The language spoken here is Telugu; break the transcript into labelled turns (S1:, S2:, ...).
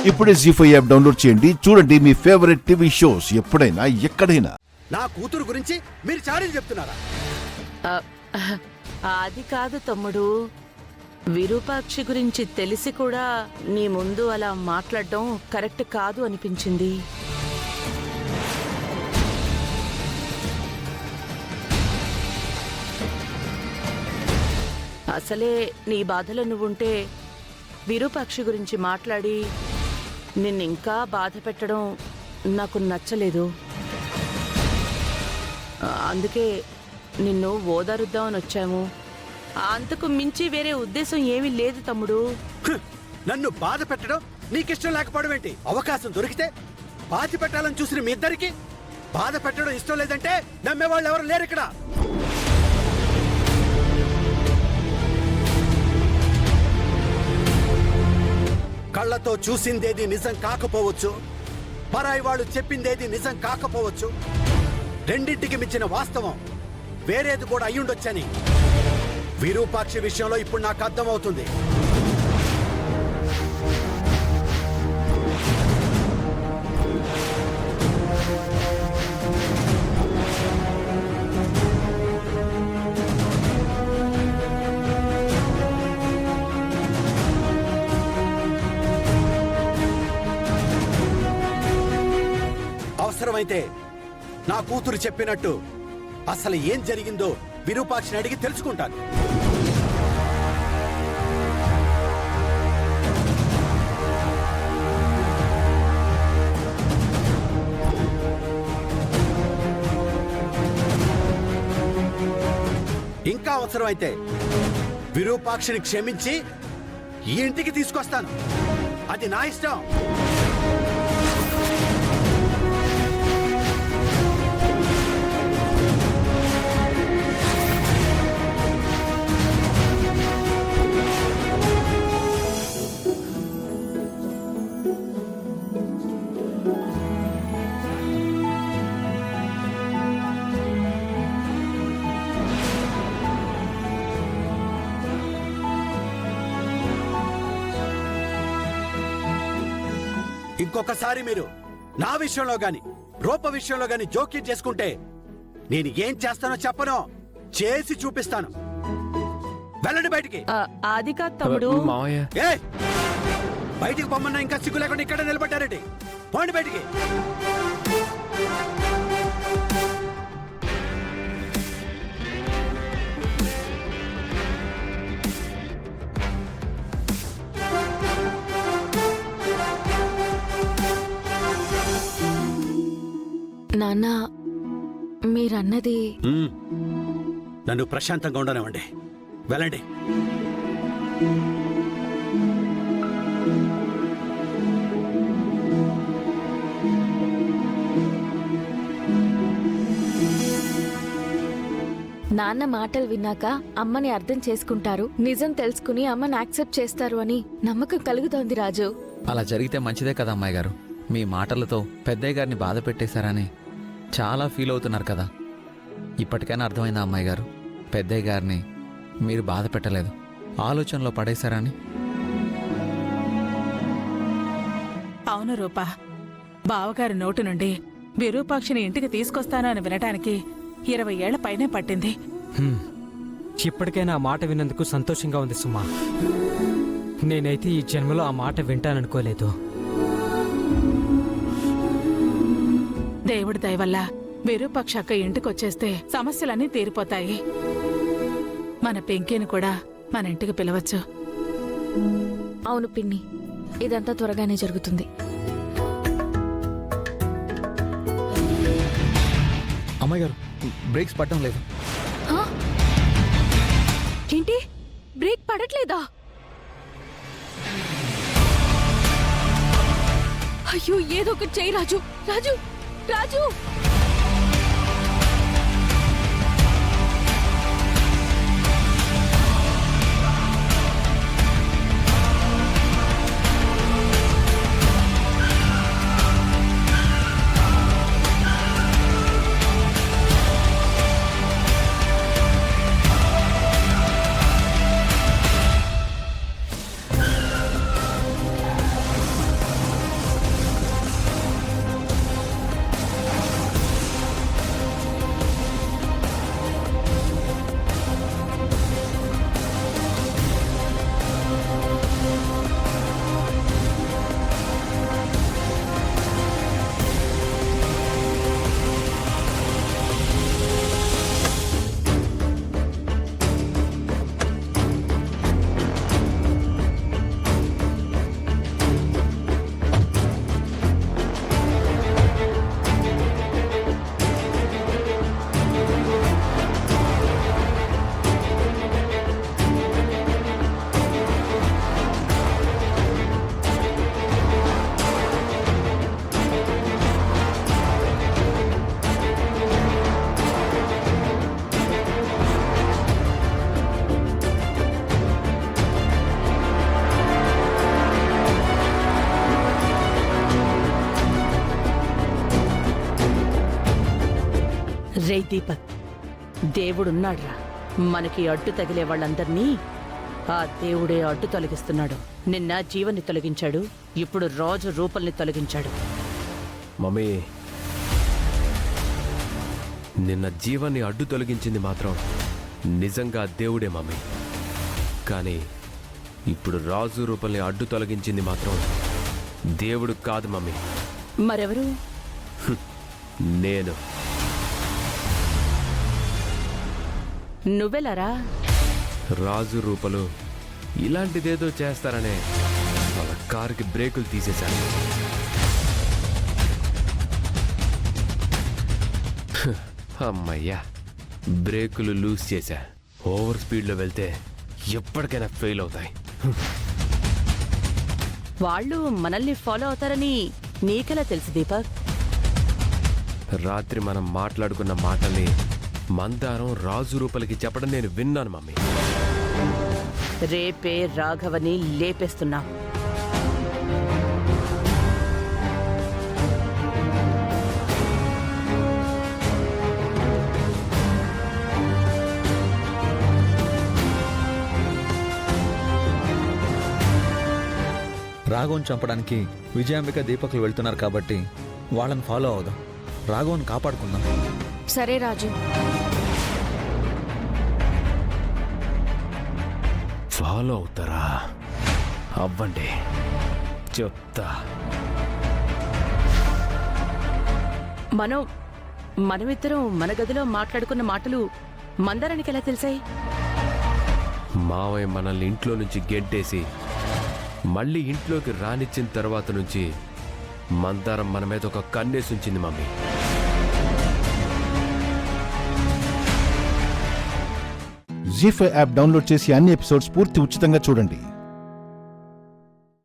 S1: ఇప్పుడే జీ5 యాప్ డౌన్లోడ్ చేయండి. చూడండి మీ ఫేవరెట్ టీవీ షోస్ ఎప్పుడైనా ఎక్కడైనా.
S2: నా కూతురు గురించి మీరు చాడీలు చెప్తున్నారా?
S3: అది కాదు తమ్ముడు, విరూపాక్షి గురించి తెలిసి కూడా నీ ముందు అలా మాట్లాడడం కరెక్ట్ కాదు అనిపించింది. అసలే నీ బాధలో నువ్వుంటే విరూపాక్షి గురించి మాట్లాడి నిన్నింకా బాధ పెట్టడం నాకు నచ్చలేదు. అందుకే నిన్ను ఓదారుద్దామని వచ్చాము. అంతకు మించి వేరే ఉద్దేశం ఏమీ లేదు తమ్ముడు.
S2: నన్ను బాధ పెట్టడం నీకిష్టం లేకపోవడం ఏంటి? అవకాశం దొరికితే బాధ పెట్టాలని చూసిన మీ ఇద్దరికి బాధ పెట్టడం ఇష్టం లేదంటే నమ్మేవాళ్ళు ఎవరు లేరు ఇక్కడ. కళ్ళతో చూసిందేది నిజం కాకపోవచ్చు, పరాయి వాళ్ళు చెప్పిందేది నిజం కాకపోవచ్చు. రెండింటికి మించిన వాస్తవం వేరేది కూడా అయ్యుండొచ్చని విరూపాక్షి విషయంలో ఇప్పుడు నాకు అర్థమవుతుంది. అవసరమైతే నా కూతురు చెప్పినట్టు అసలు ఏం జరిగిందో విరూపాక్షిని అడిగి తెలుసుకుంటాను. ఇంకా అవసరమైతే విరూపాక్షిని క్షమించి ఈ ఇంటికి తీసుకొస్తాను. అది నా ఇష్టం. ఇంకొకసారి మీరు నా విషయంలో గాని రూప విషయంలో గాని జోక్యం చేసుకుంటే నేను ఏం చేస్తానో చెప్పను, చేసి చూపిస్తాను. వెళ్ళండి బయటికి.
S3: అది కాదు తమ్ముడు.
S2: బయటికి పొమ్మన్నా ఇంకా సిగ్గు లేకుండా ఇక్కడ నిలబడ్డారండి. పోండి బయటికి.
S4: నాన్న, మీరన్నది
S2: నన్ను ప్రశాంతంగా ఉండనివ్వండి. వెళ్ళండి.
S4: నాన్న మాటలు విన్నాక అమ్మని అర్థం చేసుకుంటారు, నిజం తెలుసుకుని అమ్మని యాక్సెప్ట్ చేస్తారు అని నమ్మకం కలుగుతోంది రాజు.
S5: అలా జరిగితే మంచిదే కదా అమ్మాయి గారు. మీ మాటలతో పెద్దయ్య గారిని బాధ పెట్టేశారని చాలా ఫీల్ అవుతున్నారు కదా. ఇప్పటికైనా అర్థమైందా అమ్మాయి గారు? పెద్దయ్య గారిని మీరు బాధ పెట్టలేదు, ఆలోచనలో పడేశారని.
S6: అవును రూపా, బావగారి నోటు నుండి విరూపాక్షిని ఇంటికి తీసుకొస్తాను అని వినటానికి 20 ఏళ్ల పైనే పట్టింది.
S7: ఇప్పటికైనా ఆ మాట విన్నందుకు సంతోషంగా ఉంది సుమా. నేనైతే ఈ జన్మలో ఆ మాట వింటాననుకోలేదు.
S6: దేవుడి దయ వల్ల విరూపాక్ష అక్క ఇంటికొచ్చేస్తే సమస్యలన్నీ తీరిపోతాయి. మన పెంకిని కూడా మన ఇంటికి పిలవచ్చు.
S4: అవును పిన్ని, ఇదంతా త్వరగానే జరుగుతుంది.
S5: అమ్మాయి గారు, బ్రేక్స్ పడడం లేదు.
S4: ఏంటి, బ్రేక్ పడట్లేదా? అయ్యో, ఏదో ఒకటి చెయ్యి రాజు. రాజు, రాజు!
S3: రే దీపక్, దేవుడున్నాడ్రా. మనకి అడ్డు తగిలే వాళ్ళందర్నీ ఆ దేవుడే అడ్డు తొలగిస్తున్నాడు. నిన్న జీవన్ని తొలగించాడు, ఇప్పుడు రాజు రూపల్ని తొలగించాడు.
S8: మమ్మీ, నిన్న జీవాన్ని అడ్డు తొలగించింది మాత్రం నిజంగా దేవుడే మమ్మీ. కానీ ఇప్పుడు రాజు రూపల్ని అడ్డు తొలగించింది మాత్రం దేవుడు కాదు మమ్మీ,
S3: మరెవరు?
S8: నేను.
S3: నువ్వెలారా?
S8: రాజు రూపలు ఇలాంటిదేదో చేస్తారనే వాళ్ళ కారుకి బ్రేకులు తీసేశాను. అమ్మయ్యా, బ్రేకులు లూజ్ చేశా. ఓవర్ స్పీడ్లో వెళ్తే ఎప్పటికైనా ఫెయిల్ అవుతాయి.
S3: వాళ్ళు మనల్ని ఫాలో అవుతారని నీకెలా తెలుసు దీపక్?
S8: రాత్రి మనం మాట్లాడుకున్న మాటల్ని మందారం రాజు రూపలకి చెప్పడం నేను విన్నాను మమ్మీ.
S3: రేపే రాఘవని లేపేస్తున్నా.
S5: రాఘవన్ చంపడానికి విజయాంబిక దీపకులు వెళ్తున్నారు కాబట్టి వాళ్ళని ఫాలో అవుదాం. రాఘవన్ కాపాడుకుందాం.
S4: సరే రాజు.
S8: ఫాలో అవుతారా? అవ్వండి, చెప్తా.
S3: మనమిద్దరం మన గదిలో మాట్లాడుకున్న మాటలు మందారానికి ఎలా తెలిసాయి?
S8: మావయ్య మనల్ని ఇంట్లో నుంచి గెంటేసి మళ్ళీ ఇంట్లోకి రానిచ్చిన తర్వాత నుంచి మందారం మన మీద ఒక కన్నేసి ఉంచింది మమ్మీ.
S1: జీ5 యాప్ డౌన్లోడ్ చేసి అన్ని ఎపిసోడ్స్ పూర్తి ఉచితంగా చూడండి.